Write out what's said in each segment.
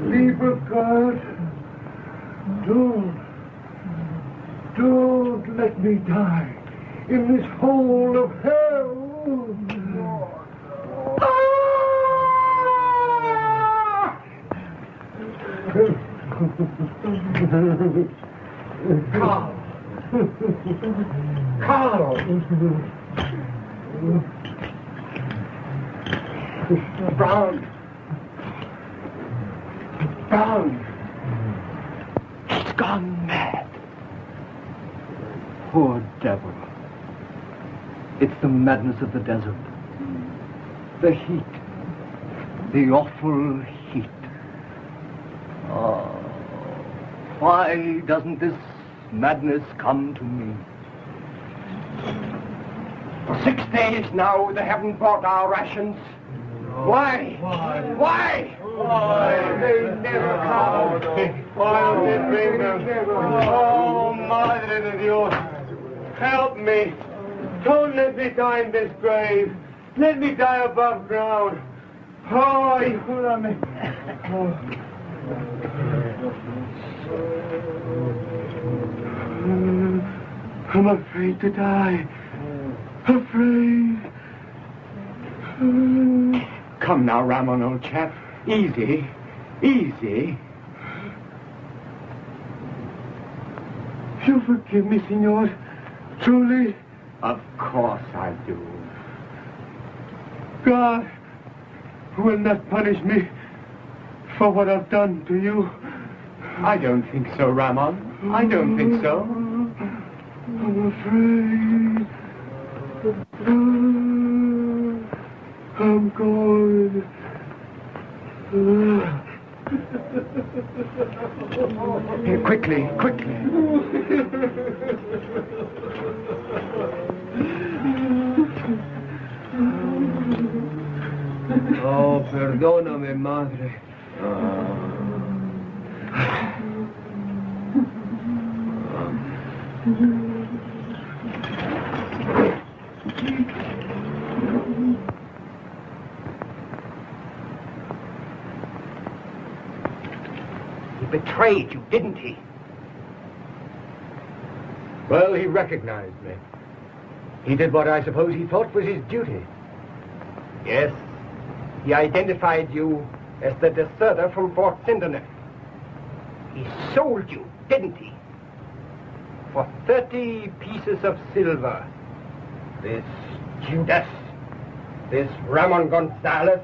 Lieber God, don't let me die in this hole of hell. Carl! Brown! He's gone mad. Poor devil. It's the madness of the desert. The heat. The awful heat. Oh, why doesn't this madness come to me? For 6 days now, they haven't brought our rations. Why? They never come. Why don't they bring them? Oh, Madre de Dios, help me. Don't let me die in this grave. Let me die above ground. Oh, ayúdame. I'm afraid to die. Afraid. Come now, Ramon, old chap. Easy. You forgive me, senor? Truly? Of course I do. God will not punish me for what I've done to you. I don't think so, Ramon. I don't think so. I'm afraid. I'm going. Here, quickly. Oh, perdóname, madre. He betrayed you, didn't he? Well, he recognized me. He did what I suppose he thought was his duty. Yes. He identified you as the deserter from Fort Sinderneck. He sold you, didn't he? For 30 pieces of silver. This Judas, this Ramon Gonzalez.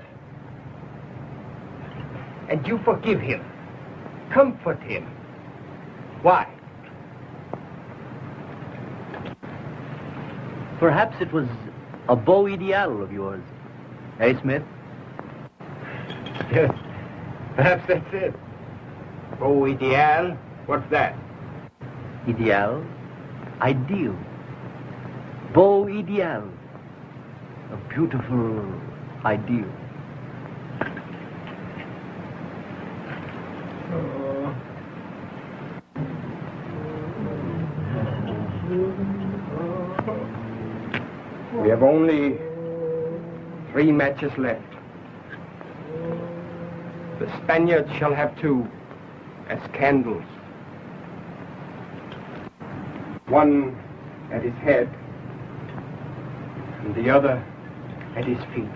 And you forgive him. Comfort him. Why? Perhaps it was a Beau Ideal of yours. Eh, Smith? Yes, perhaps that's it. Beau Ideal? What's that? Ideal? Ideal. Beau Ideal. A beautiful ideal. We have only 3 matches left. The Spaniards shall have 2 as candles. One at his head and the other at his feet.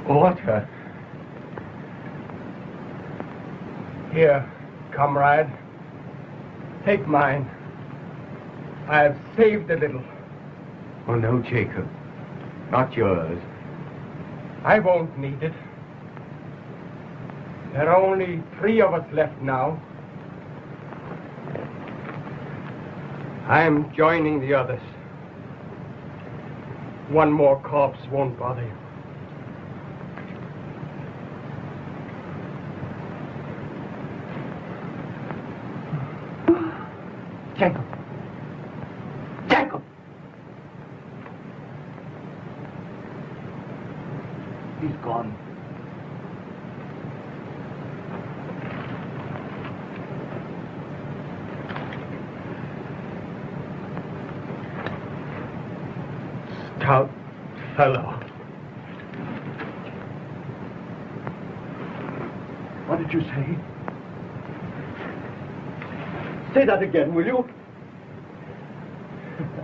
Water. Here, comrade. Take mine. I have saved a little. Oh, no, Jacob. Not yours. I won't need it. There are only 3 of us left now. I am joining the others. One more corpse won't bother you. Jacob. Jacob! He's gone. Stout fellow. What did you say? Say that again, will you?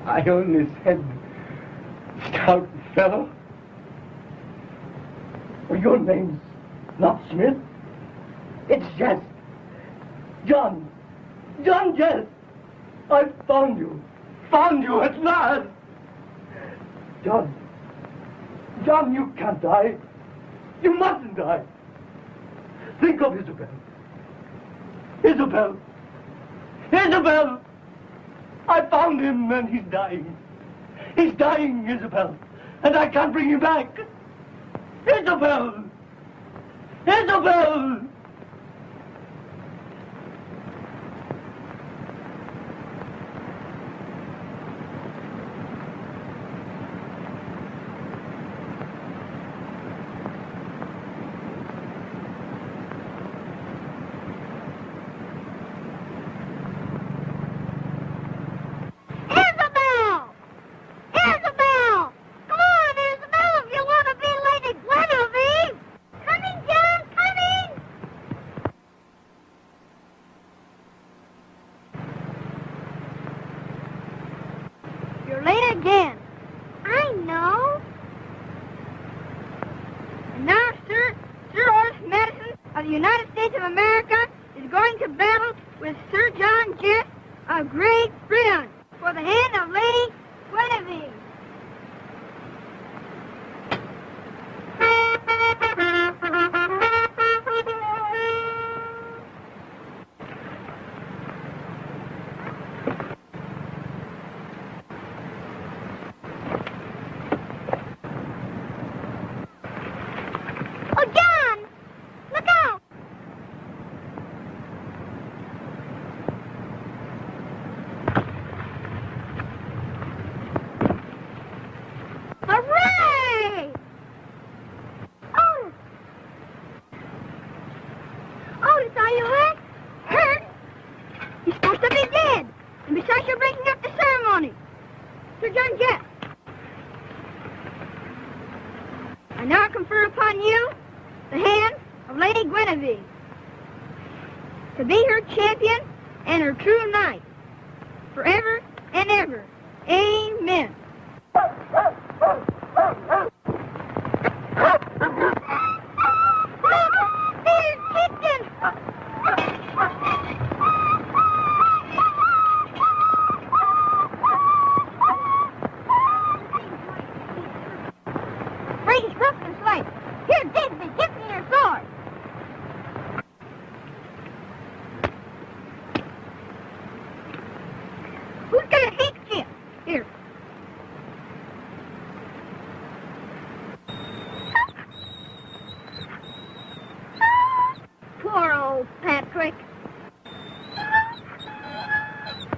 I only said stout fellow. Well, your name's not Smith. It's Geste. John Geste. I found you. Found you at last. John, you can't die. You mustn't die. Think of Isobel. Isobel! I found him and he's dying. He's dying, Isobel. And I can't bring him back. Isobel! Isobel! of the United States of America is going to battle with Sir John Geste of Great Britain for the hand of Lady Guinevere. I now confer upon you the hand of Lady Guinevere to be her champion and her true knight forever and ever. Amen.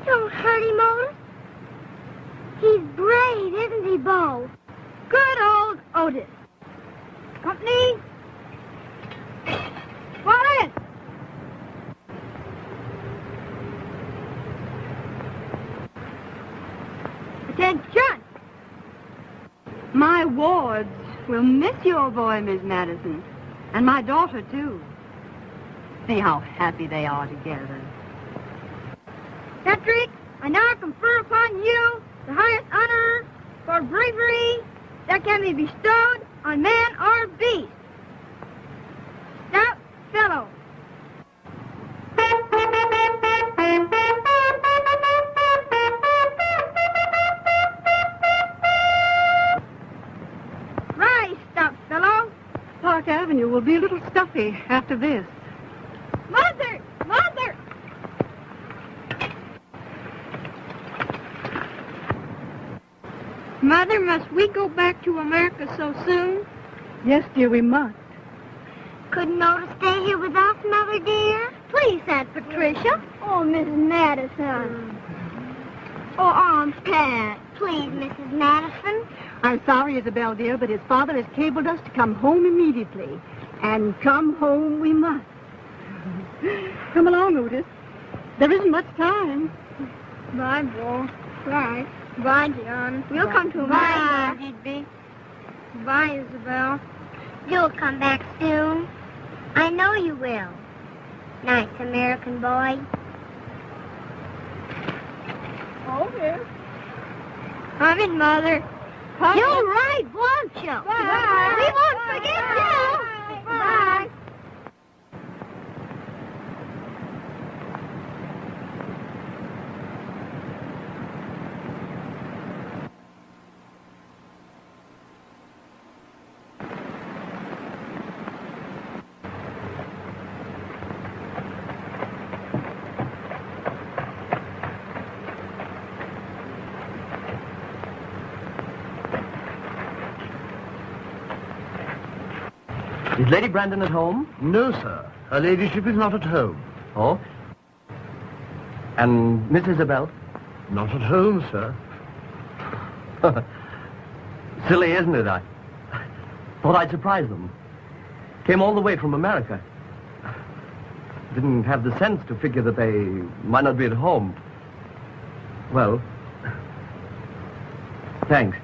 Don't hurt him, Otis. He's brave, isn't he, Beau? Good old Otis. Company, fall in. Attention. My wards will miss your boy, Miss Madison, and my daughter, too. See how happy they are together. Patrick, I now confer upon you the highest honor for bravery that can be bestowed on man or beast. Stout fellow. menu will be a little stuffy after this. Mother! Mother! Mother, must we go back to America so soon? Yes, dear, we must. Couldn't Otis stay here with us, Mother dear? Please, Aunt Patricia. Oh, Mrs. Madison. Oh, Aunt Pat. Please, Mrs. Madison. I'm sorry, Isabel, dear, but his father has cabled us to come home immediately. And come home we must. Come along, Otis. There isn't much time. Bye, Bo. Bye. Bye, John. We'll come to America. Bye, Digby. Bye, Isabel. You'll come back soon. I know you will. Nice American boy. Okay. Come in, Mother. You're right, won't you? Bye. We won't forget you. Bye. Is Lady Brandon at home? No, sir. Her ladyship is not at home. Oh? And Miss Isabel? Not at home, sir. Silly, isn't it? I thought I'd surprise them. Came all the way from America. Didn't have the sense to figure that they might not be at home. Well, thanks.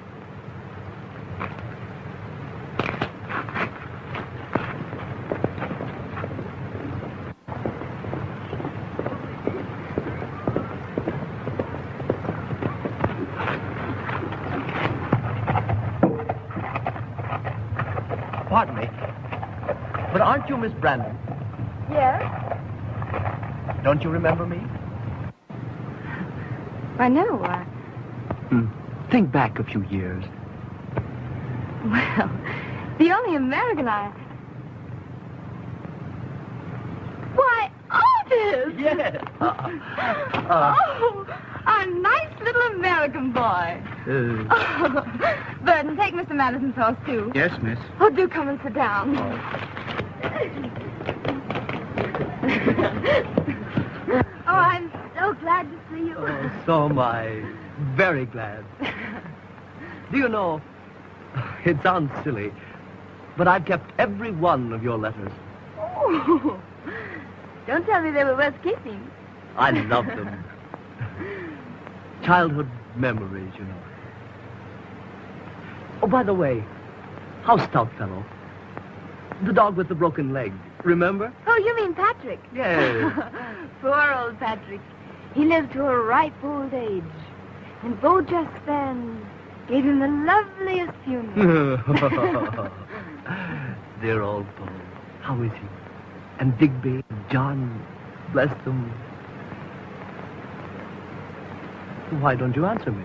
Pardon me, but aren't you Miss Brandon? Yes? Don't you remember me? I know. Think back a few years. Well, the only American I... Why, Otis! Yes. Oh, a nice little American boy. Burton, take Mr. Madison's horse, too. Yes, miss. Oh, do come and sit down. Oh, I'm so glad to see you. Oh, so am I. Very glad. Do you know, it sounds silly, but I've kept every one of your letters. Oh, don't tell me they were worth keeping. I love them. Childhood memories, you know. Oh, by the way, how's Stoutfellow? The dog with the broken leg, remember? Oh, you mean Patrick? Yes. Poor old Patrick. He lived to a ripe old age. And Beau just then gave him the loveliest funeral. Dear old Beau. How is he? And Digby and John, bless them. Why don't you answer me?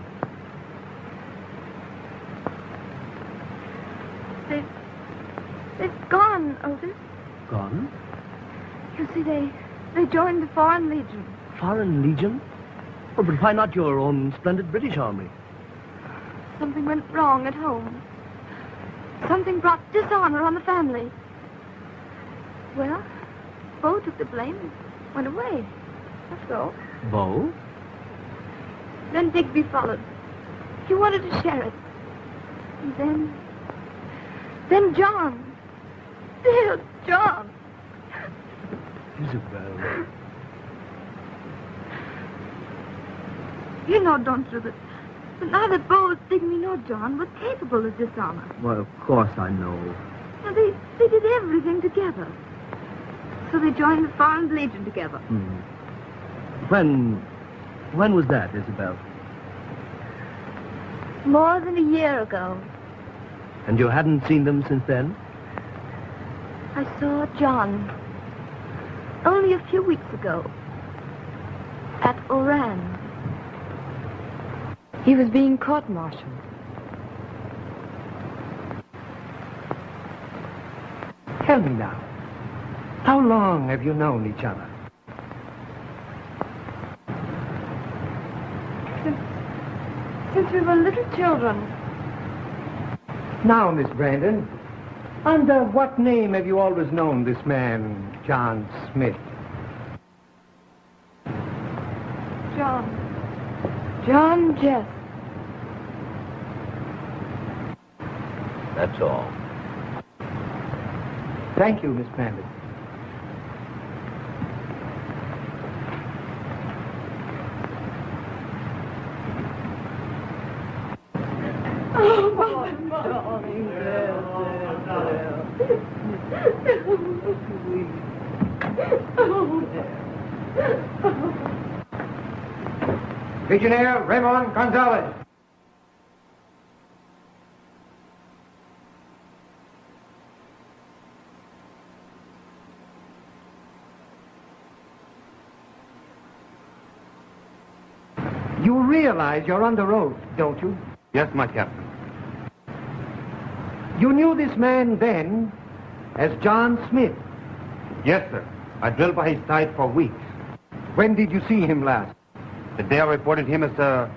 They've gone, Otis. Gone? You see, they joined the Foreign Legion. Foreign Legion? Oh, but why not your own splendid British Army? Something went wrong at home. Something brought dishonor on the family. Well, Beau took the blame and went away. That's all. Beau? Then Digby followed. He wanted to share it. And then John. Dear John. Isabel. You know, don't you, that neither Beau, Digby, nor John were capable of dishonor. Well, of course I know. Now, they did everything together. So they joined the Foreign Legion together. When was that, Isabel? More than a year ago. And you hadn't seen them since then? I saw John only a few weeks ago at Oran. He was being court-martialed. Tell me now, how long have you known each other? Since we were little children. Now, Miss Brandon, under what name have you always known this man, John Smith? John Geste. That's all. Thank you, Miss Brandon. Legionnaire Raymond Gonzalez. You realize you're under oath, don't you? Yes, my captain. You knew this man then as John Smith. Yes, sir. I drilled by his side for weeks. When did you see him last? The day I reported him as a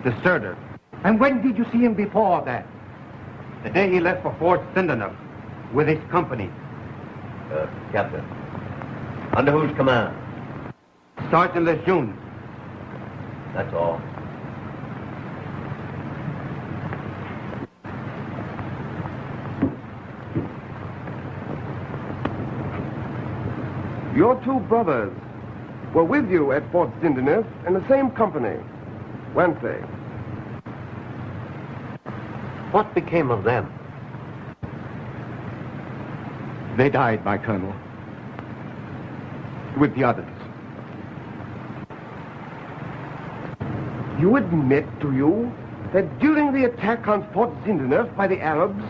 deserter. And when did you see him before that? The day he left for Fort Sindenuf with his company. Captain, under whose command? Sergeant Lejeune. That's all. Your two brothers were with you at Fort Sindenuf in the same company, weren't they? What became of them? They died, my colonel. With the others. You admit, do you, that during the attack on Fort Sindenuf by the Arabs,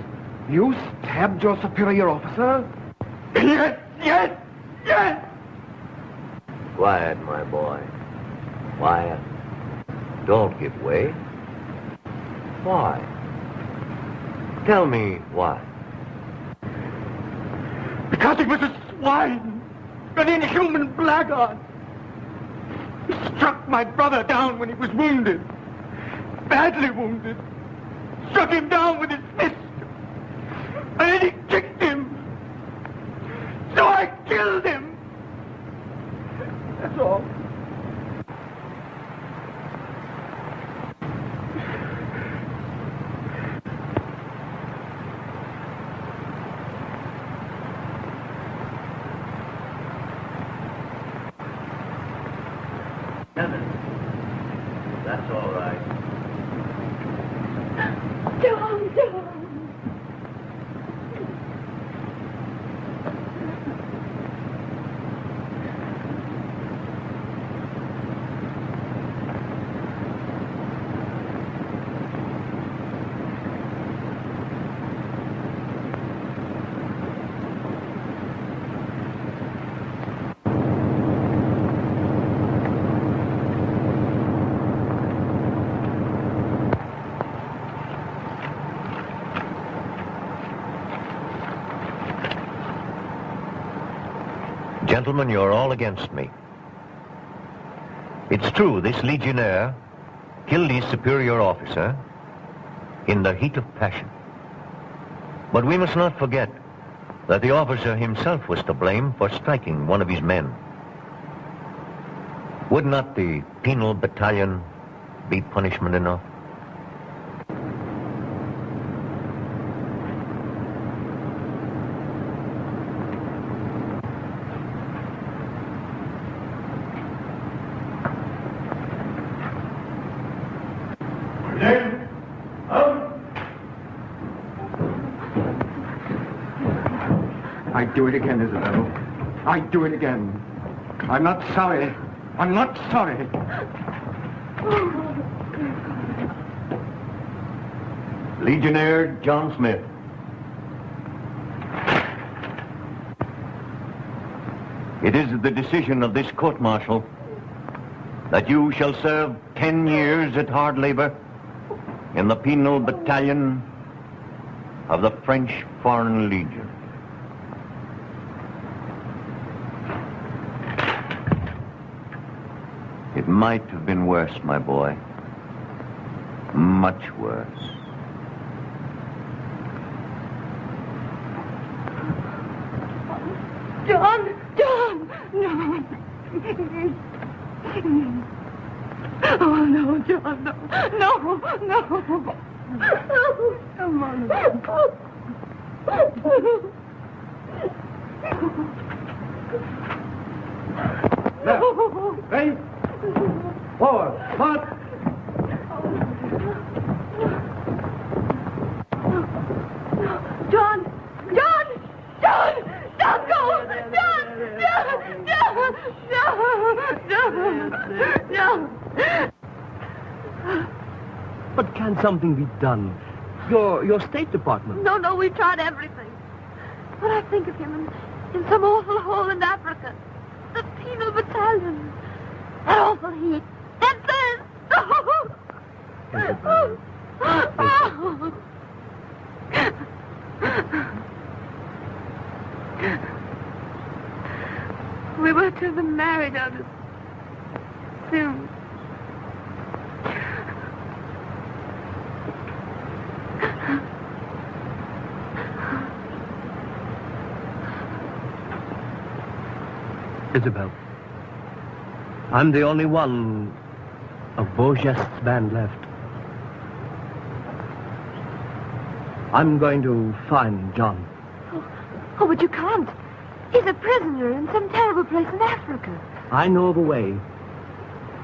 you stabbed your superior officer? Yes, yes, yes! Quiet, my boy. Quiet. Don't give way. Why? Tell me why. Because he was a swine, an inhuman blackguard. He struck my brother down when he was wounded, badly wounded. Struck him down with his fist. And then he kicked him. So I killed him. That's all. That's all right. John. Gentlemen, you're all against me. It's true, this Legionnaire killed his superior officer in the heat of passion. But we must not forget that the officer himself was to blame for striking one of his men. Would not the penal battalion be punishment enough? I'd do it again, Isobel. I'd do it again. I'm not sorry. I'm not sorry. Legionnaire John Smith. It is the decision of this court-martial that you shall serve 10 years at hard labor in the penal battalion of the French Foreign Legion. might have been worse, my boy. Much worse. John! No. Oh, no, John, no. Come on. Left. Right. Forward. March. John! Don't go! John! But can something be done? Your State Department. No, we tried everything. But I think of him in some awful hole in Africa. The penal battalion. That awful heat. That thirst. We were to have been married out of soon. Isobel, I'm the only one of Beau Geste's band left. I'm going to find John. Oh, but you can't. He's a prisoner in some terrible place in Africa. I know the way.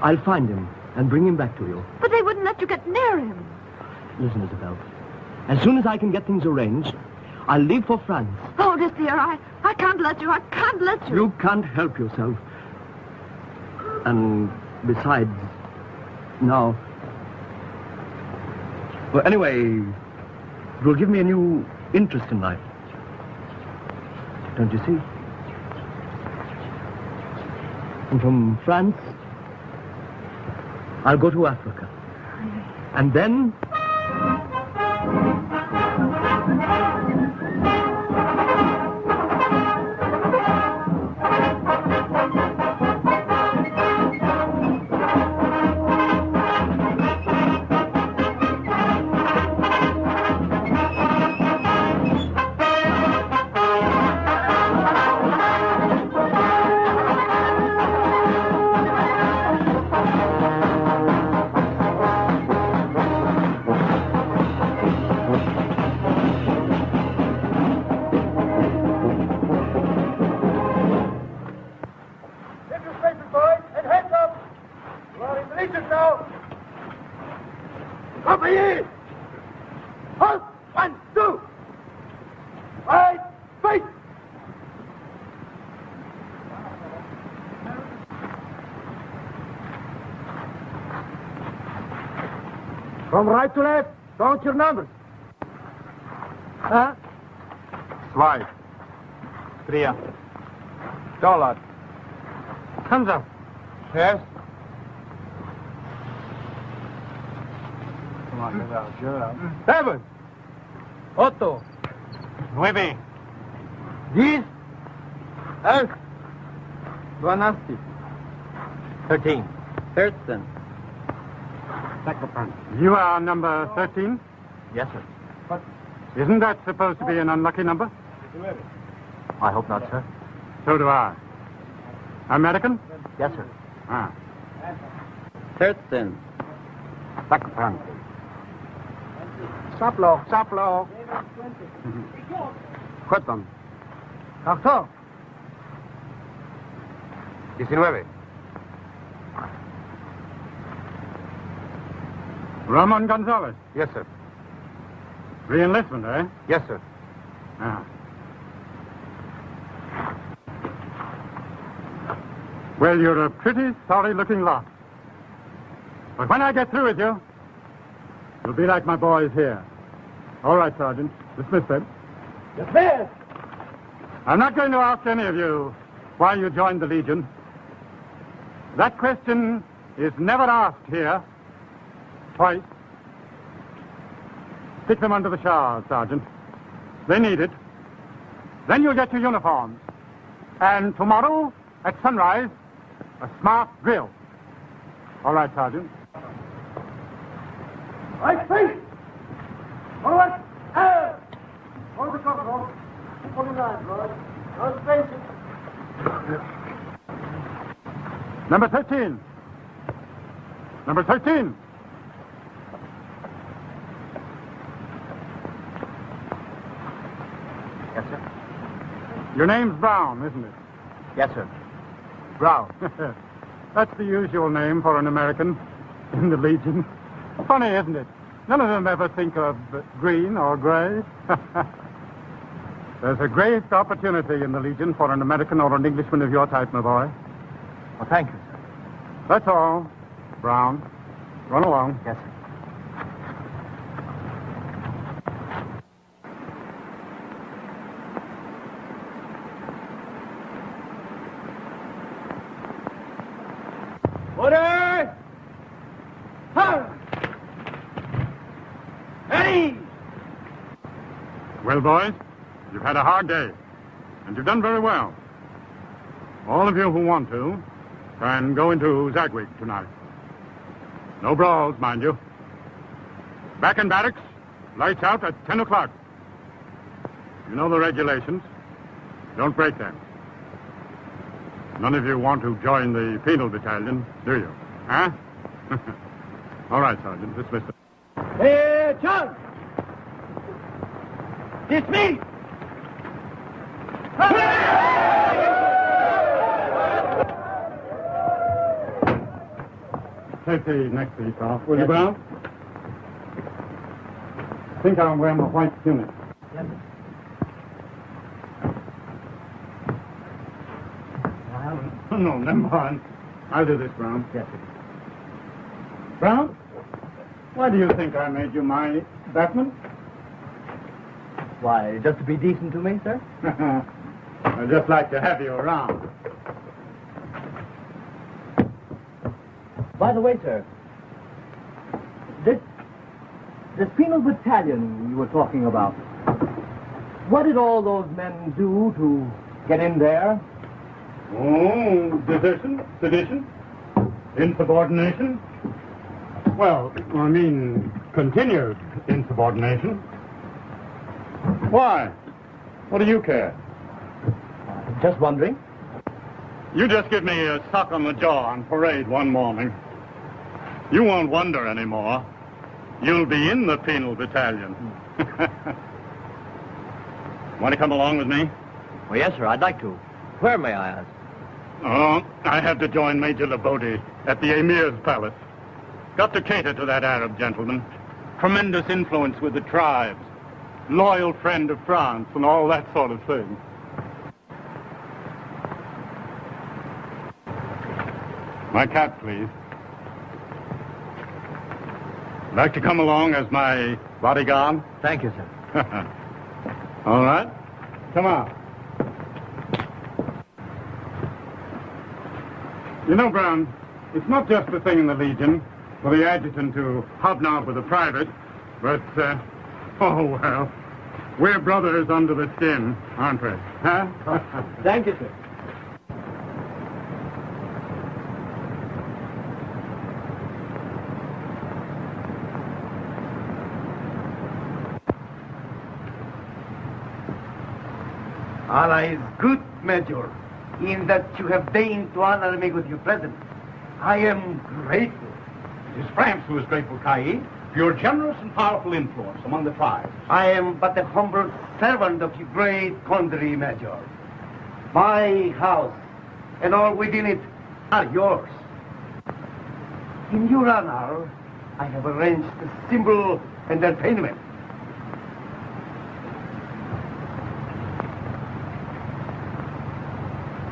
I'll find him and bring him back to you. But they wouldn't let you get near him. Listen, Isobel. As soon as I can get things arranged, I'll leave for France. Oh, dear, I can't let you. I can't let you. You can't help yourself. And besides, now... Well, anyway, it will give me a new interest in life. Don't you see? And from France, I'll go to Africa. And then... From right to left. Count your numbers. Huh? $2. $3. Hands up. Yes? 7. 8. 9. 10. 11. 12. 13. 13. You are number 13? Yes, sir. Isn't that supposed to be an unlucky number? I hope not, sir. So do I. American? Yes, sir. Ah. 13. Saplo. 14. 19. Ramon Gonzalez. Yes, sir. Re-enlistment, eh? Yes, sir. Ah. Well, you're a pretty sorry-looking lot. But when I get through with you, you'll be like my boys here. All right, Sergeant. Dismissed then. Yes, sir. I'm not going to ask any of you why you joined the Legion. That question is never asked here. Twice. Stick them under the shower, Sergeant. They need it. Then you'll get your uniforms. And tomorrow, at sunrise, a smart drill. All right, Sergeant. Right face! Forward! Hold the cover, keep on the line, boys. Don't face it. Number 13. Number 13. Yes, sir. Your name's Brown, isn't it? Yes, sir. Brown. That's the usual name for an American in the Legion. Funny, isn't it? None of them ever think of green or gray. There's a great opportunity in the Legion for an American or an Englishman of your type, my boy. Well, thank you, sir. That's all. Brown, run along. Yes, sir. Order! Halt! Ready! Well, boys, you've had a hard day, and you've done very well. All of you who want to can go into Zagwig tonight. No brawls, mind you. Back in barracks, lights out at 10 o'clock. You know the regulations. Don't break them. None of you want to join the penal battalion, do you? Huh? All right, Sergeant, dismissed. Hey, John! Dismiss! Take the neck piece off, will you, Brown? I think I'll wear my white tunic. Yes, sir. No, never mind. I'll do this, Brown. Yes, sir. Brown, why do you think I made you my batman? Why, just to be decent to me, sir? I'd just like to have you around. By the way, sir, this penal battalion you were talking about, what did all those men do to get in there? Oh, desertion, sedition, insubordination. Well, I mean, continued insubordination. Why? What do you care? Just wondering. You just give me a sock on the jaw on parade one morning. You won't wonder anymore. You'll be in the penal battalion. Want to come along with me? Well, yes, sir, I'd like to. Where, may I ask? Oh, I have to join Major Labode at the Emir's palace. Got to cater to that Arab gentleman. Tremendous influence with the tribes. Loyal friend of France and all that sort of thing. My cap, please. Like to come along as my bodyguard? Thank you, sir. All right. Come on. You know, Brown, it's not just a thing in the Legion for the adjutant to hobnob with a private, but, oh, well, we're brothers under the skin, aren't we? Huh? Thank you, sir. Allah is good, Major, in that you have deigned to honor me with your presence. I am grateful. It is France who is grateful, Caid, for your generous and powerful influence among the tribes. I am but a humble servant of your great country, Major. My house and all within it are yours. In your honor, I have arranged a simple entertainment.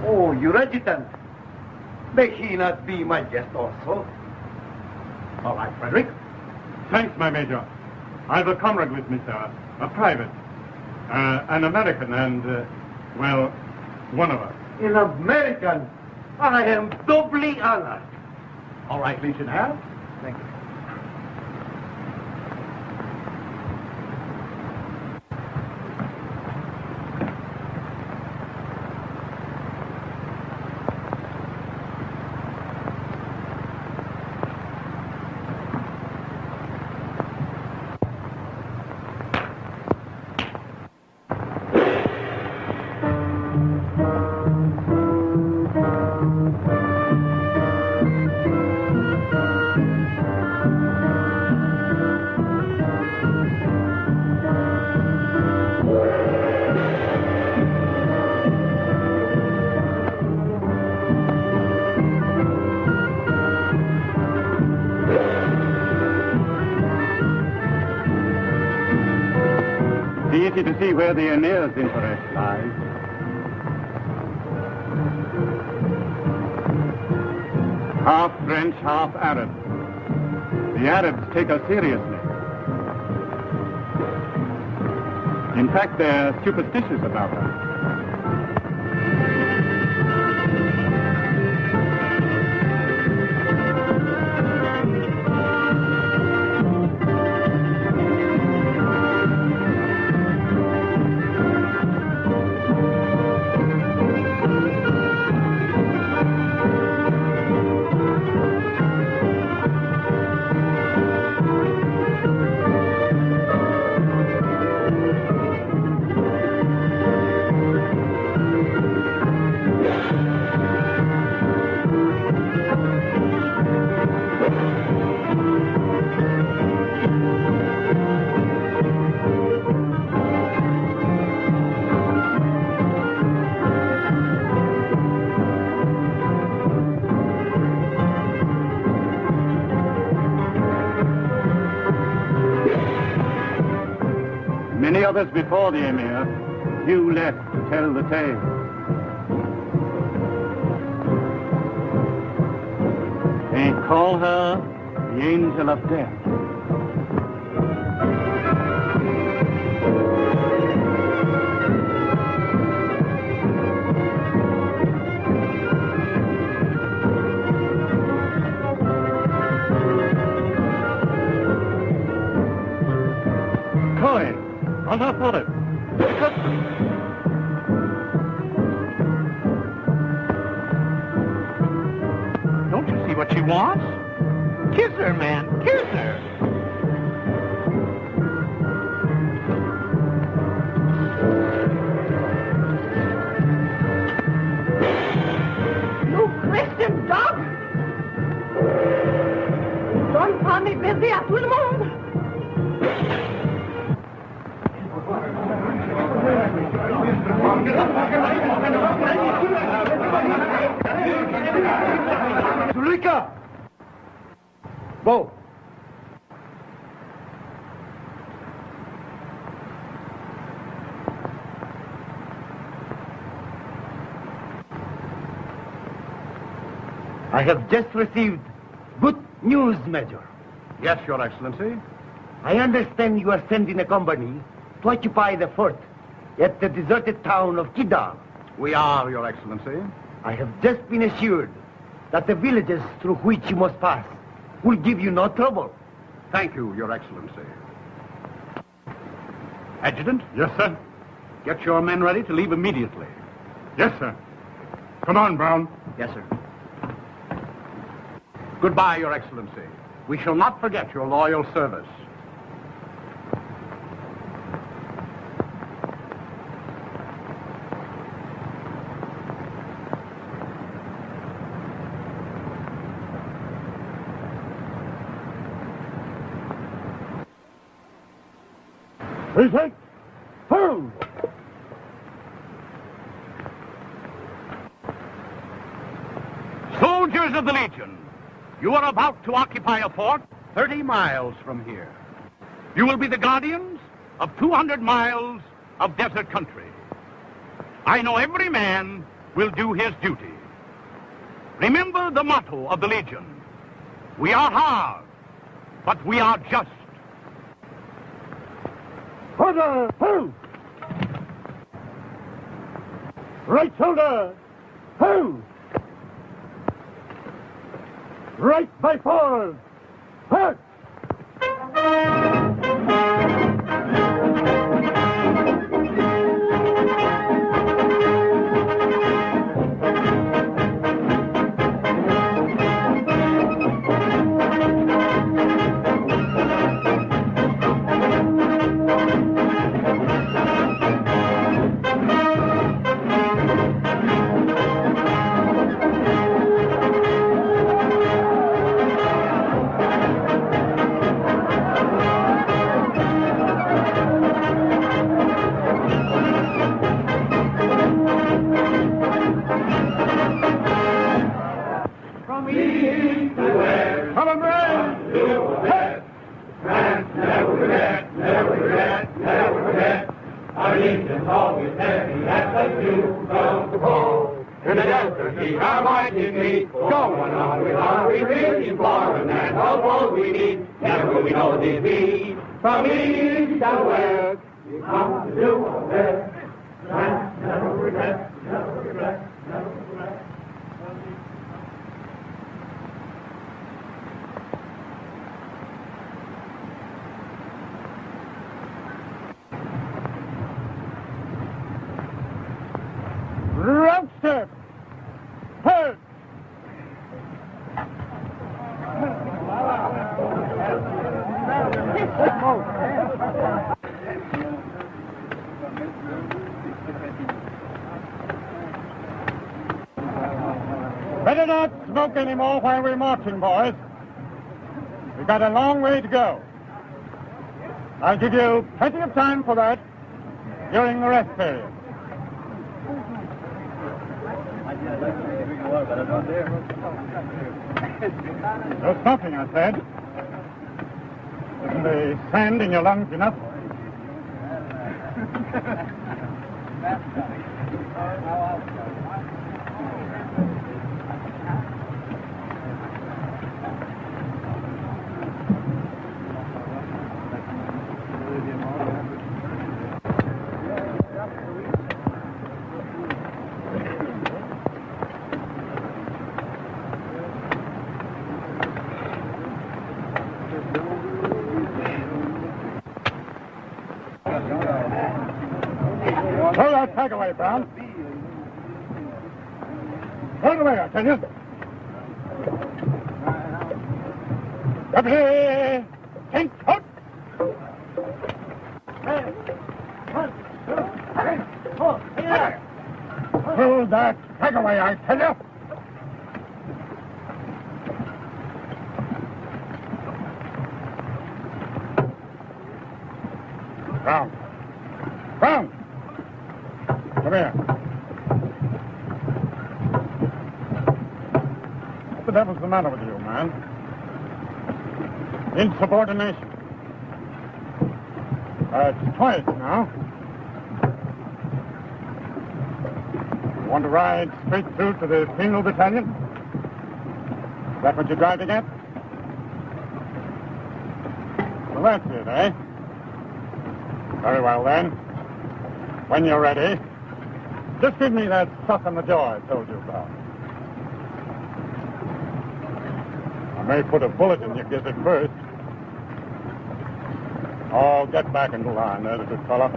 Oh, your adjutant. May he not be my guest also? All right, Frederick. Thanks, my major. I've a comrade with me, sir. A private. An American and, well, one of us. An American? I am doubly honored. All right, Legionnaire. Thank you. pity to see where the Emir's interest lies. Half French, half Arab. The Arabs take us seriously. In fact, they're superstitious about us. Many others before the Emir, few left to tell the tale. They call her the Angel of Death. Coin on her forehead. Don't you see what she wants? Kiss her, man. Kiss her. You Christian dog! Don't call me busy à tout le monde! Zulika! Beau! I have just received good news, Major. Yes, Your Excellency. I understand you are sending a company to occupy the fort at the deserted town of Kidal. We are, Your Excellency. I have just been assured that the villages through which you must pass will give you no trouble. Thank you, Your Excellency. Adjutant? Yes, sir. Get your men ready to leave immediately. Yes, sir. Come on, Brown. Yes, sir. Goodbye, Your Excellency. We shall not forget your loyal service. Present! Hold! Soldiers of the Legion, you are about to occupy a fort 30 miles from here. You will be the guardians of 200 miles of desert country. I know every man will do his duty. Remember the motto of the Legion. We are hard, but we are just. Order! Hold! Right shoulder! Hold! Right by forward! Hurt! legions always heavy at the Duke of in the desert, he our mighty meat, going on with our reaching foreign and all we need. Never we know defeat, from east and west, we come to do our best. Never regret, never regret, never regret. Roadster! Herd! Better not smoke anymore while we're marching, boys. We've got a long way to go. I'll give you plenty of time for that during the rest period. No smoking, I said. Isn't the sand in your lungs enough? Throw that tag away, Brown. Throw it away, I tell you. Deputy! Think out! Throw that tag away, I tell you. Brown. Brown! Come here. What the devil's the matter with you, man? Insubordination. It's twice now. You want to ride straight through to the penal battalion? Is that what you're driving at? Well, that's it, eh? Very well, then. When you're ready, just give me that suck on the jaw I told you about. I may put a bullet in your gizzard first. Oh, get back into line, there's a good fellow.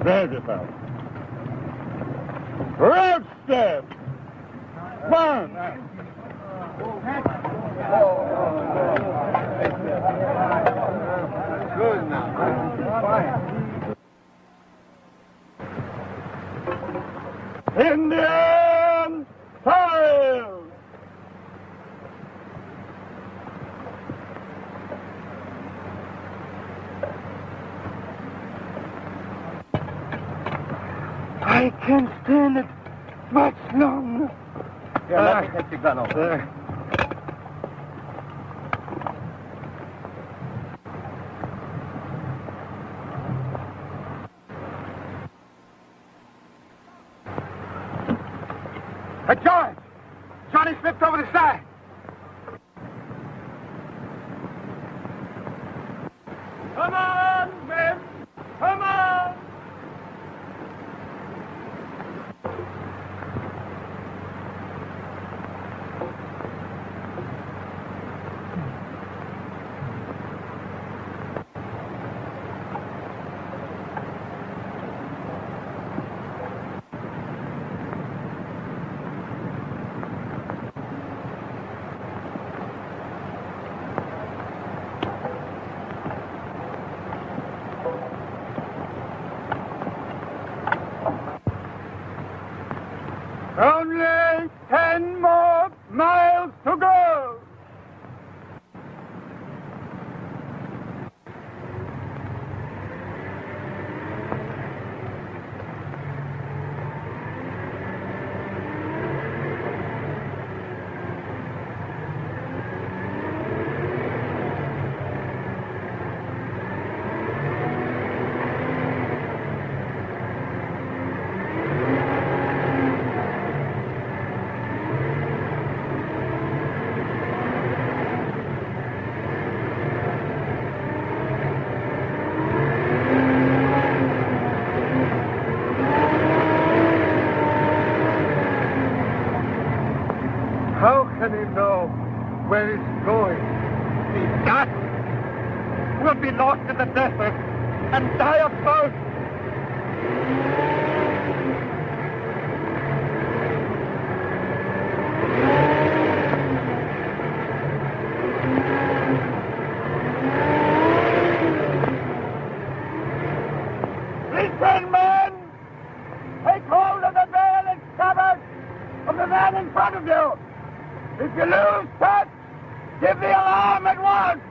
Behave yourself. Road step! One! Good now. Fine. Indian file! I can't stand it much longer. Here, let me take your gun over there. Hey, George! Johnny slipped over the side. Come on, men! Come on! in the desert and die of thirst. Listen, men! Take hold of the veil and scabbard of the man in front of you. If you lose touch, give the alarm at once.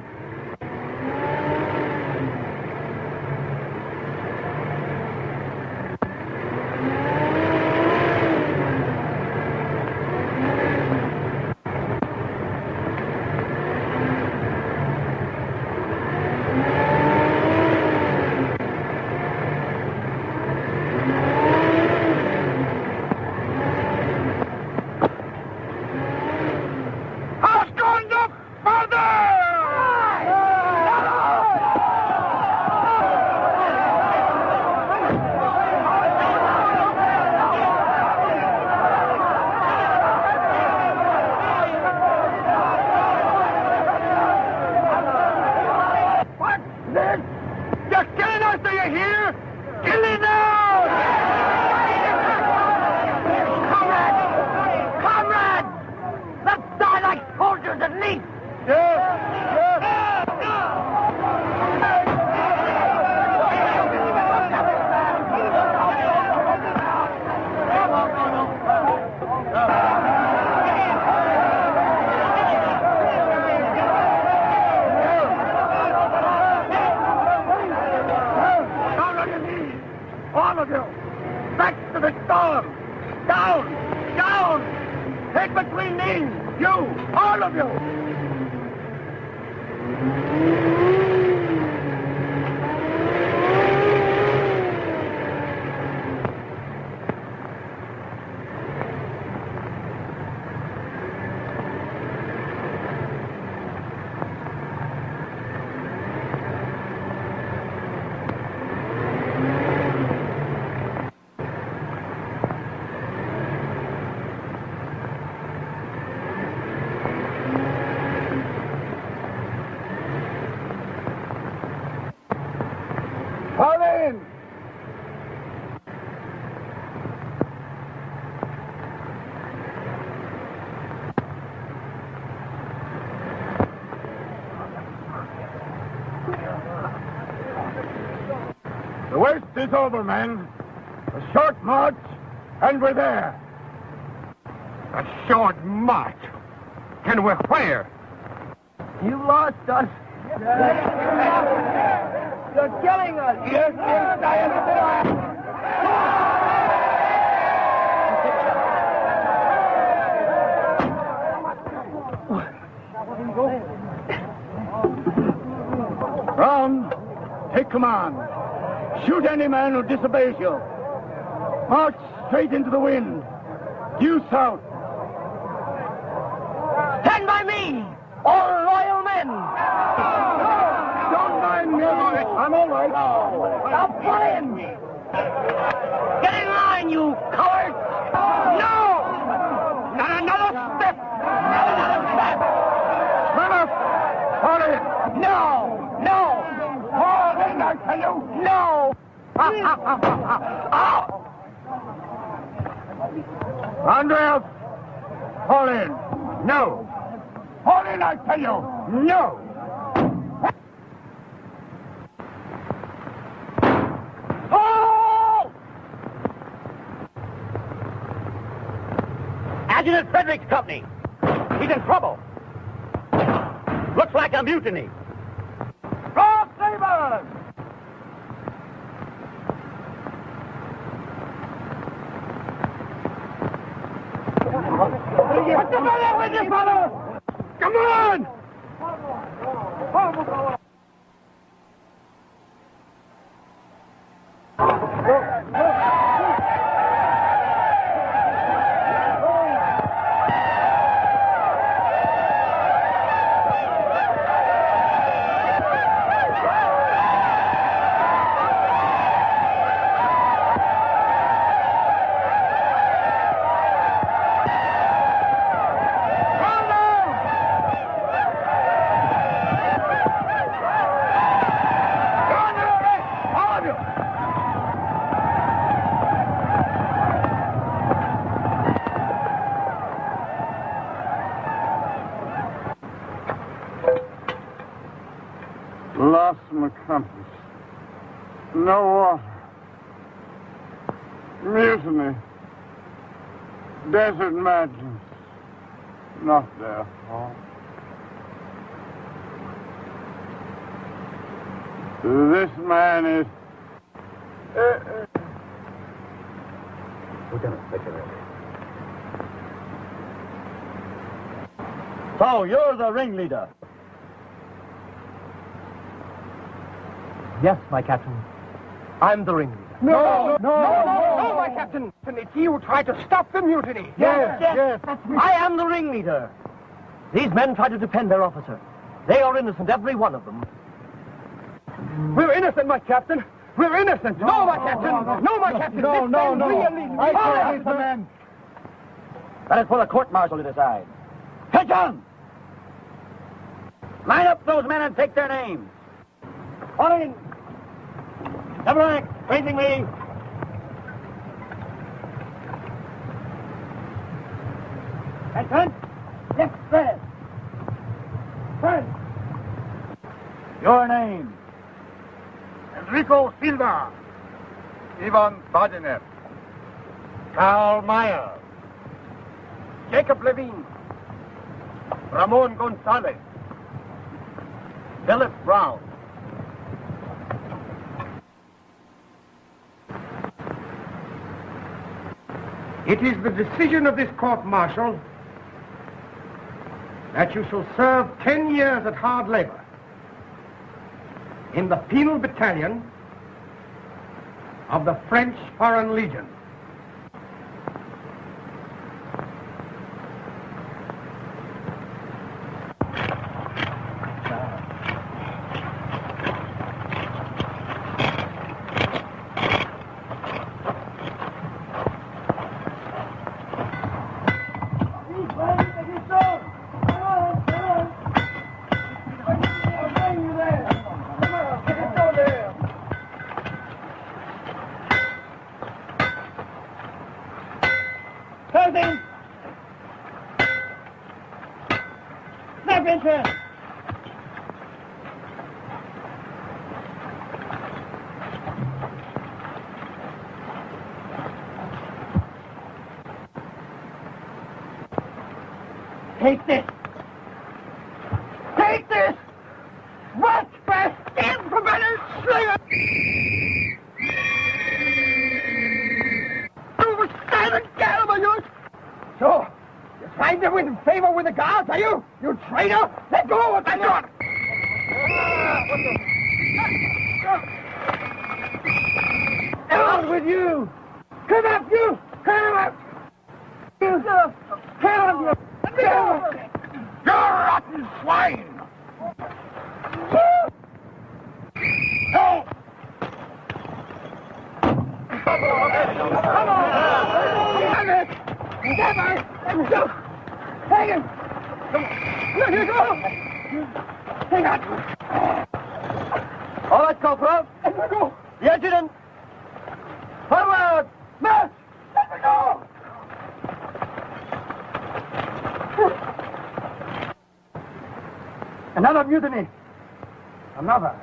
The worst is over, men. A short march, and we're there. A short march? And we're where? You lost us. You're killing us. Yes, I understand. Brown, take command. Shoot any man who disobeys you. March straight into the wind. Due south. Stand by me, all loyal men. Don't mind me. I'm all right. Stop playing. Get in line, you cowards. No! Not another step. Not another step. Run up. Fall in. No! No! Fall in, I tell you. No! Andreas, fall in. No. Fall in, I tell you. No. Oh! Adjutant Frederick's company. He's in trouble. Looks like a mutiny. Draw sabers! What's the matter with you, fellow? Come on! compass. No water. Mutiny. Desert madness. Not their fault. This man is... Lieutenant, Legionaires. So, you're the ringleader. Yes, my captain. I'm the ringleader. No, my captain. It's you who tried to stop the mutiny. Yes. I am the ringleader. These men try to defend their officer. They are innocent, every one of them. We're innocent, my captain. We're innocent. No, my captain. No, my captain. No. I can't the man. That is for the court-martial to decide. Attention! Line up those men and take their names. All in. Double rank, facing me. Attention. Left square. Turn. Your name? Enrico Silva. Ivan Badener. Karl Meyer. Jacob Levine. Ramon Gonzalez. Philip Brown. It is the decision of this court-martial that you shall serve 10 years at hard labor in the penal battalion of the French Foreign Legion. Take this! Take this! Watch fast! Stand for better slayer! Overstand the gallop of yours! So, you're trying to win favor with the guards, are you? You traitor! Let go of that gun! Out with you! Come up, you! Come up! Come up, you! You rotten swine! No! Come on! Damn it! Never! Let me go! Hang him! Let me go! Hang on! All right, Corporal. Let me go! The adjutant! Forward! March! Let me go! Another mutiny. Another.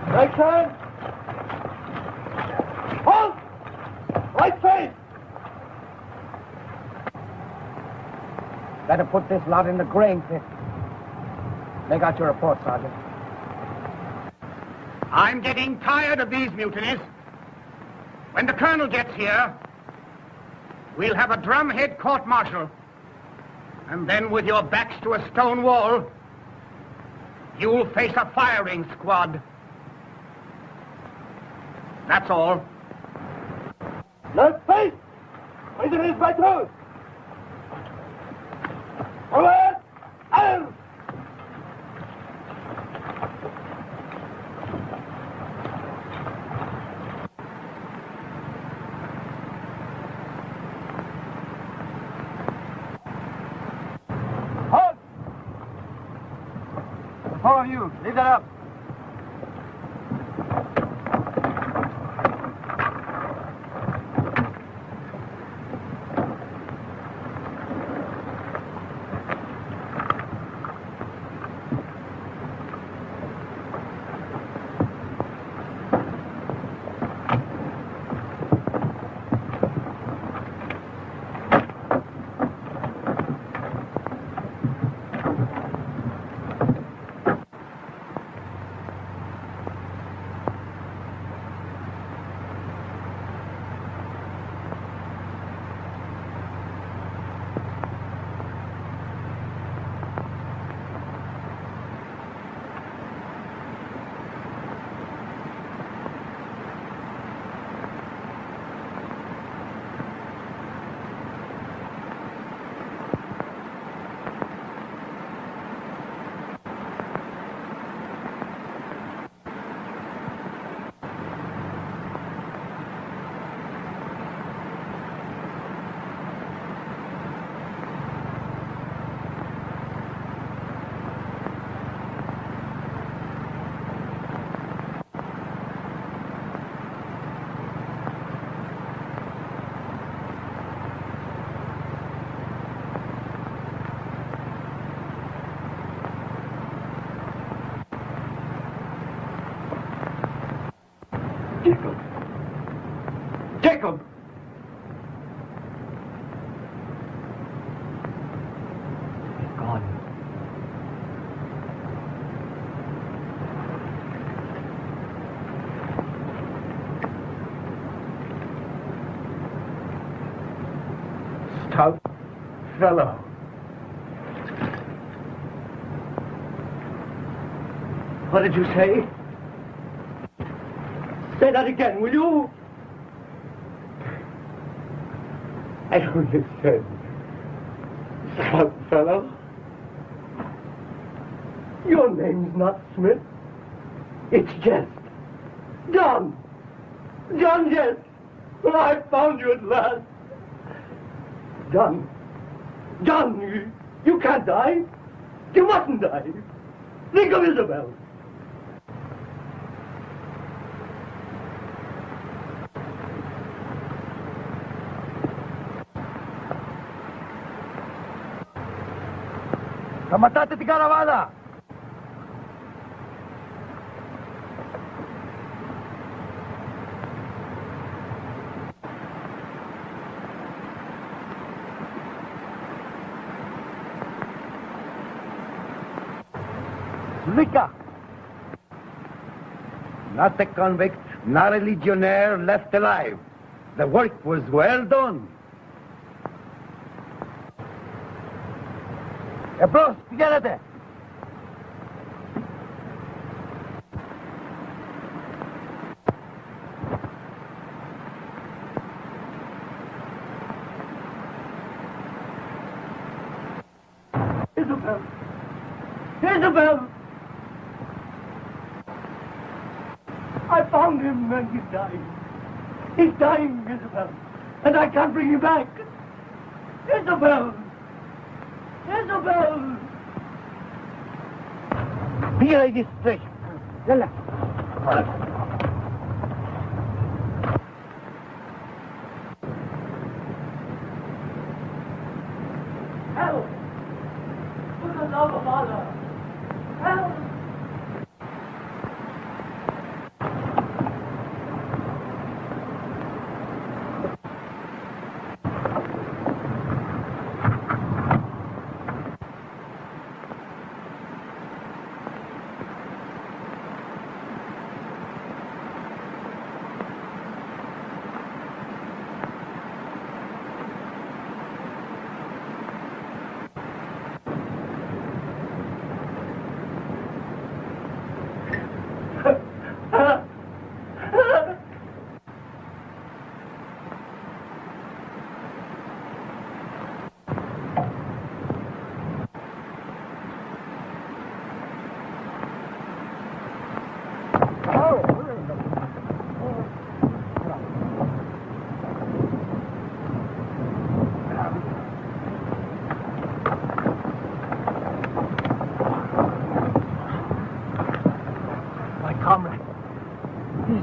Right turn. Halt! Right face. Better put this lot in the grain pit. Make out your report, Sergeant. I'm getting tired of these mutinies. When the colonel gets here, we'll have a drumhead court-martial. And then with your backs to a stone wall, you'll face a firing squad. That's all. Left face! Prisoners by throat! Forward! Arms! Halt! All of you, leave that up. Jacob! Jacob! He's gone. Stout fellow. What did you say? Say that again, will you? I only said, stout fellow. Your name's not Smith. It's Geste. John! John Geste! Well, I found you at last. John! John, you can't die. You mustn't die. Think of Isobel. Kamatate ti Caravana! Lika! Not a convict, not a legionnaire left alive. The work was well done. Bros, fíjate. Isobel! Isobel! I found him and he's dying. He's dying, Isobel. And I can't bring him back. Isobel! Isobel! Here I this place. Yalla. Help! For the love of Allah! Help!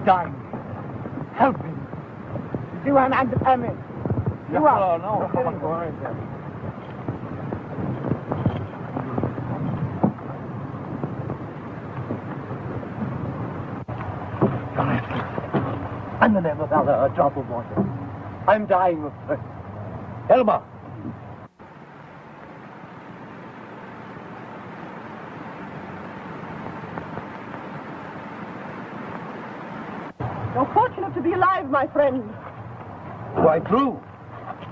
Dying. Help him. You and Emir. You are. No. In the name of Allah, a drop of water. I'm dying of thirst. Elma. You're fortunate to be alive, my friend. Quite true.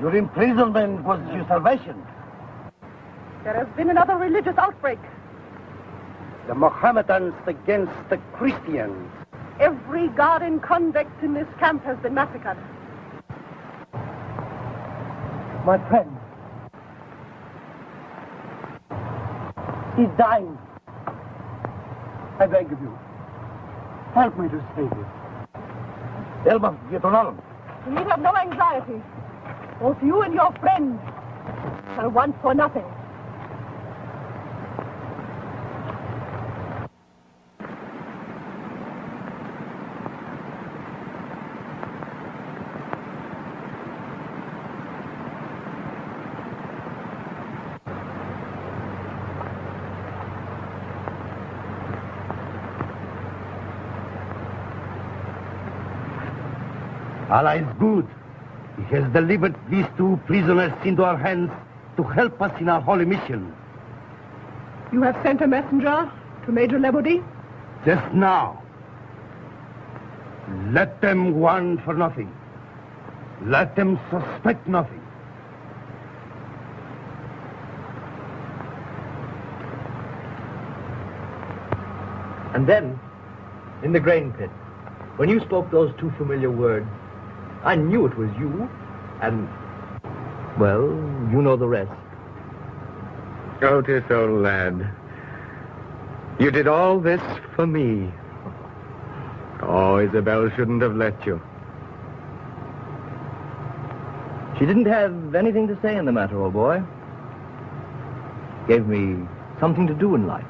Your imprisonment was your salvation. There has been another religious outbreak. The Mohammedans against the Christians. Every guard and convict in this camp has been massacred. My friend. He's dying. I beg of you. Help me to save him. Elma, get on. You need have no anxiety. Both you and your friend shall want for nothing. Allah is good. He has delivered these two prisoners into our hands to help us in our holy mission. You have sent a messenger to Major Lebody? Just now. Let them warn for nothing. Let them suspect nothing. And then, in the grain pit, when you spoke those two familiar words, I knew it was you, and, well, you know the rest. Otis, old lad, you did all this for me. Oh, Isobel shouldn't have let you. She didn't have anything to say in the matter, old boy. Gave me something to do in life.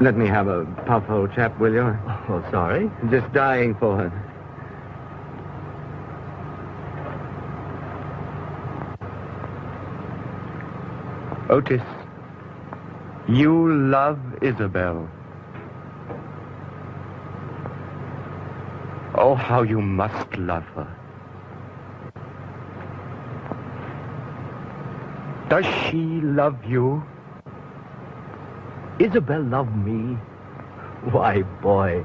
Let me have a puff, old chap, will you? Oh, sorry. I'm just dying for her. Otis, you love Isobel. Oh, how you must love her. Does she love you? Isobel loved me? Why, boy,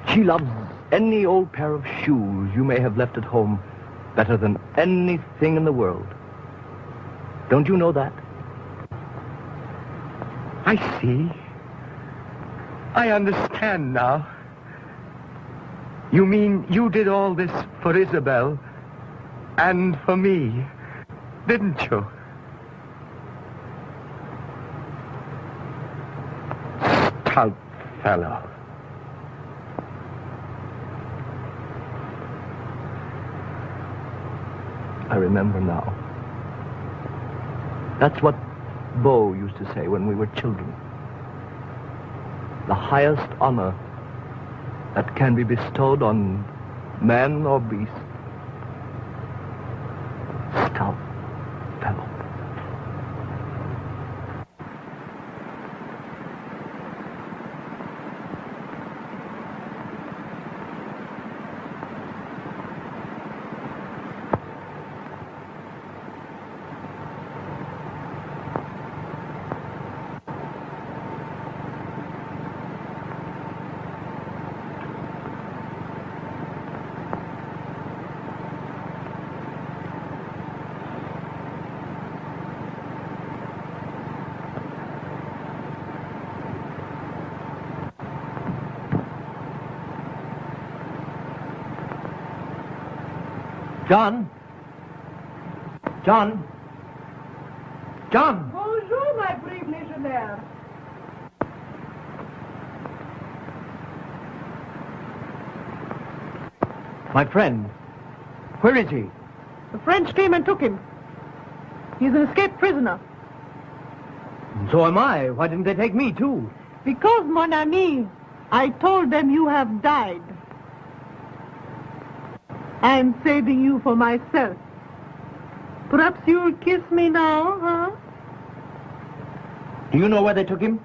she loves any old pair of shoes you may have left at home better than anything in the world. Don't you know that? I see. I understand now. You mean you did all this for Isobel and for me, didn't you? Stout fellow. I remember now. That's what Beau used to say when we were children. The highest honor that can be bestowed on man or beast. Stout fellow. John? John? John! Bonjour, my brave Legionnaire. My friend. Where is he? The French came and took him. He's an escaped prisoner. So am I. Why didn't they take me, too? Because, mon ami, I told them you have died. I am saving you for myself. Perhaps you'll kiss me now, huh? Do you know where they took him?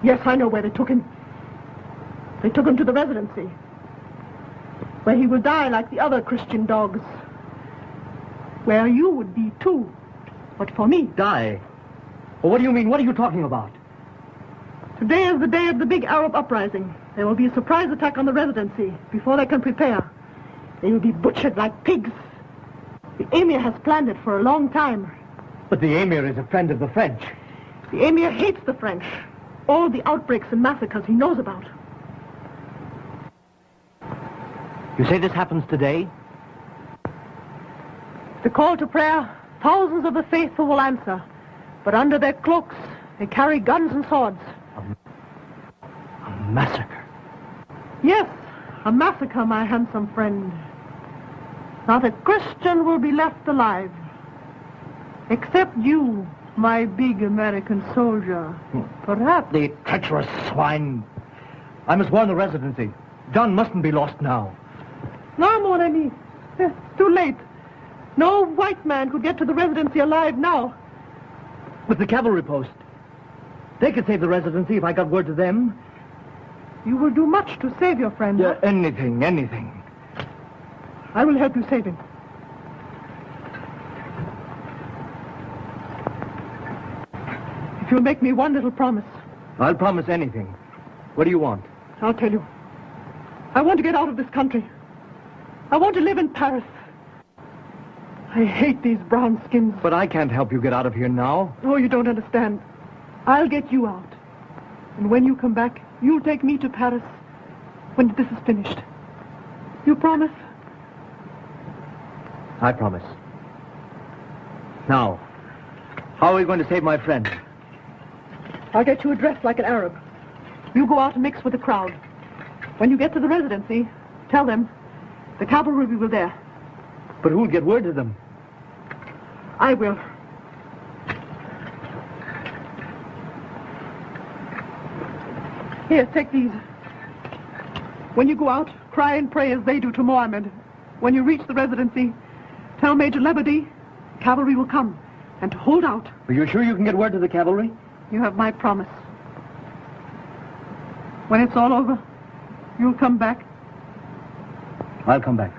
Yes, I know where they took him. They took him to the residency, where he will die like the other Christian dogs. Where you would be, too. But for me... Die? Well, what do you mean? What are you talking about? Today is the day of the big Arab uprising. There will be a surprise attack on the residency before they can prepare. They will be butchered like pigs. The Emir has planned it for a long time. But the Emir is a friend of the French. The Emir hates the French. All the outbreaks and massacres he knows about. You say this happens today? The call to prayer, thousands of the faithful will answer. But under their cloaks, they carry guns and swords. A massacre? Yes, a massacre, my handsome friend. Not a Christian will be left alive. Except you, my big American soldier. Perhaps... The treacherous swine. I must warn the residency. John mustn't be lost now. No, mon ami. It's too late. No white man could get to the residency alive now. With the cavalry post. They could save the residency if I got word to them. You will do much to save your friend. Yeah, anything. I will help you save him. If you'll make me one little promise. I'll promise anything. What do you want? I'll tell you. I want to get out of this country. I want to live in Paris. I hate these brown skins. But I can't help you get out of here now. Oh, you don't understand. I'll get you out. And when you come back, you'll take me to Paris when this is finished. You promise? I promise. Now, how are we going to save my friend? I'll get you dressed like an Arab. You go out and mix with the crowd. When you get to the residency, tell them the cavalry will be there. But who'll get word to them? I will. Here, take these. When you go out, cry and pray as they do to Mohammed. When you reach the residency, tell Major Lebedy cavalry will come, and to hold out. Are you sure you can get word to the cavalry? You have my promise. When it's all over, you'll come back. I'll come back.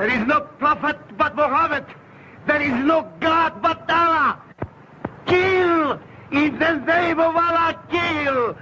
There is no prophet but Muhammad. There is no God but Allah. Kill! In the name of Allah, kill!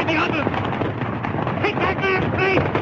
Get the others! Take that man's place!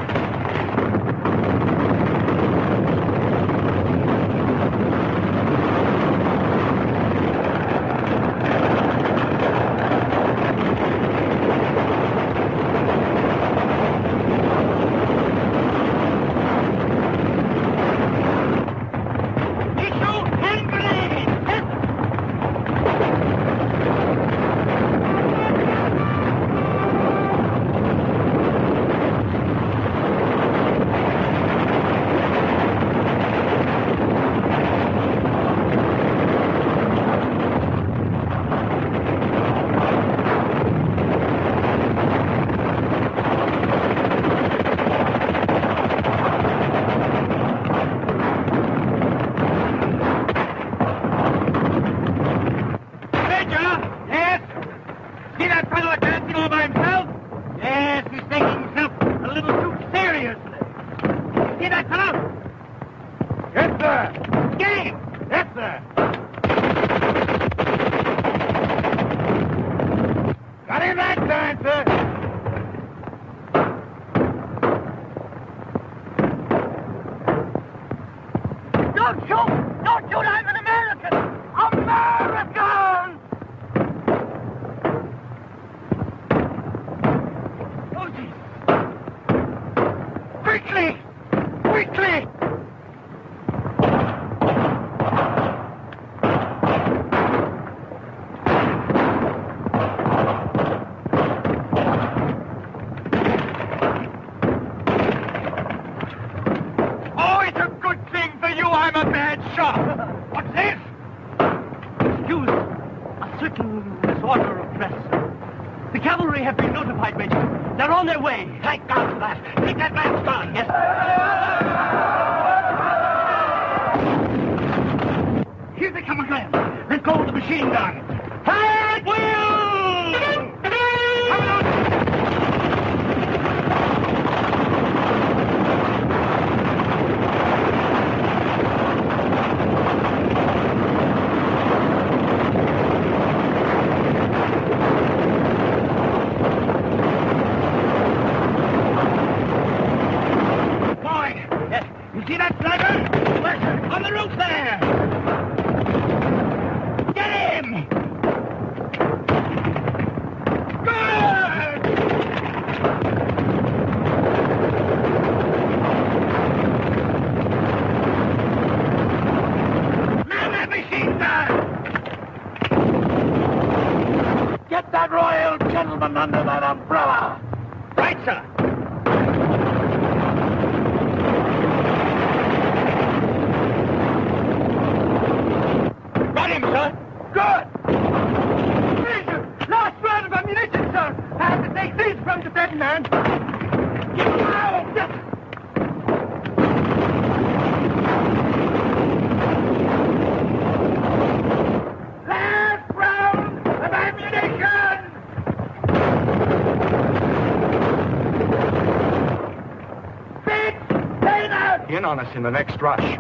On us in the next rush.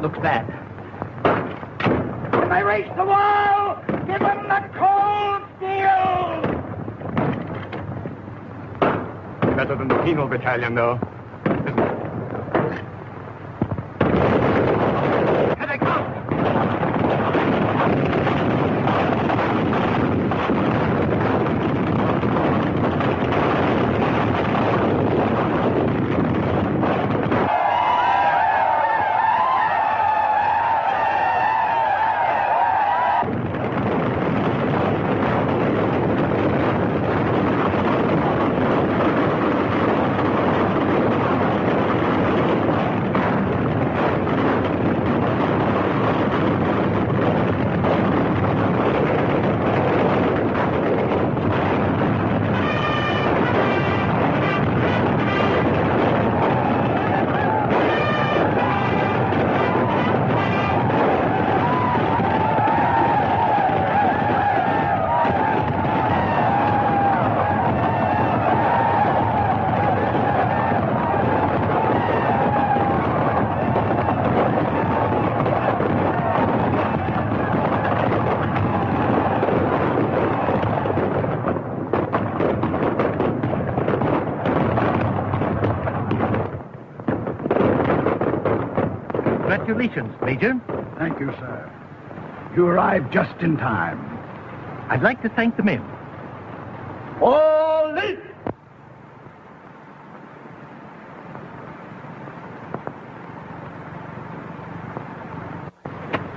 Looks bad. When they reach the wall, give them the cold steel! Better than the penal battalion, though, isn't it? Here they come! Congratulations, Major. Thank you, sir. You arrived just in time. I'd like to thank the men. All lit!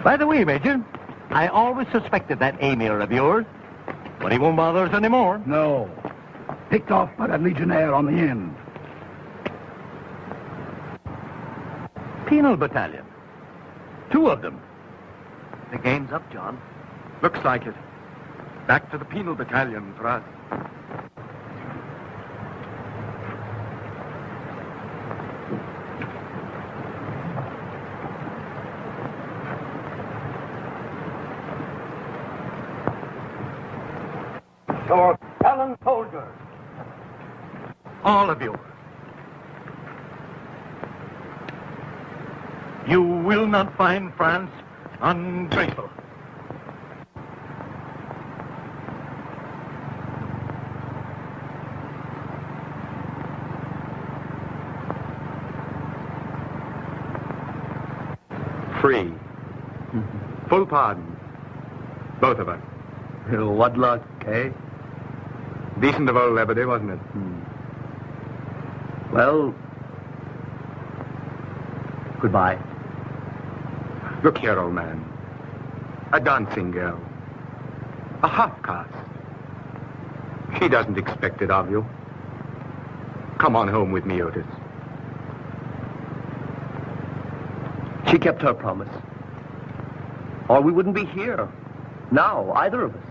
By the way, Major, I always suspected that Emir of yours, but he won't bother us anymore. No. Picked off by that Legionnaire on the end. Penal battalion. 2 of them. The game's up, John. Looks like it. Back to the penal battalion for us. Your gallant soldiers. All of you. You will not find France ungrateful. Free. Full pardon. Both of us. What luck, eh? Decent of old Liberty, wasn't it? Well, goodbye. Look here, old man. A dancing girl. A half-caste. She doesn't expect it of you. Come on home with me, Otis. She kept her promise. Or we wouldn't be here. Now, either of us.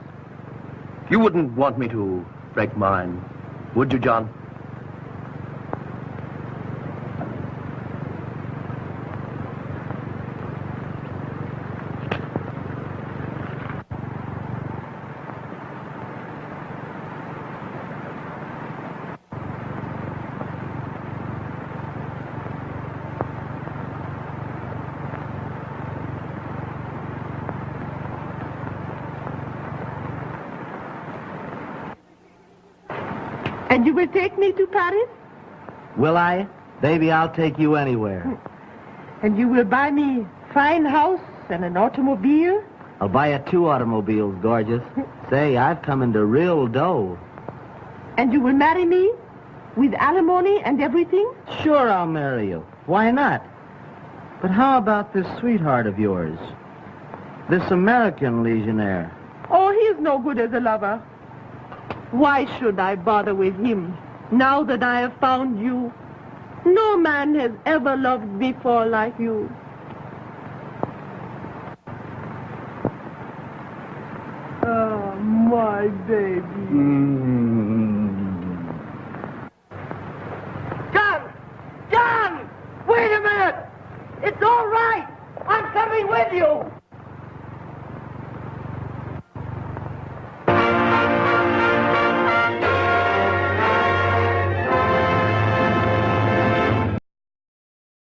You wouldn't want me to break mine, would you, John? And you will take me to Paris? Will I? Baby, I'll take you anywhere. And you will buy me fine house and an automobile? I'll buy you 2 automobiles, gorgeous. Say, I've come into real dough. And you will marry me? With alimony and everything? Sure, I'll marry you. Why not? But how about this sweetheart of yours? This American Legionnaire? Oh, he's no good as a lover. Why should I bother with him, now that I have found you? No man has ever loved before like you. Oh, my baby. John! Wait a minute! It's all right! I'm coming with you!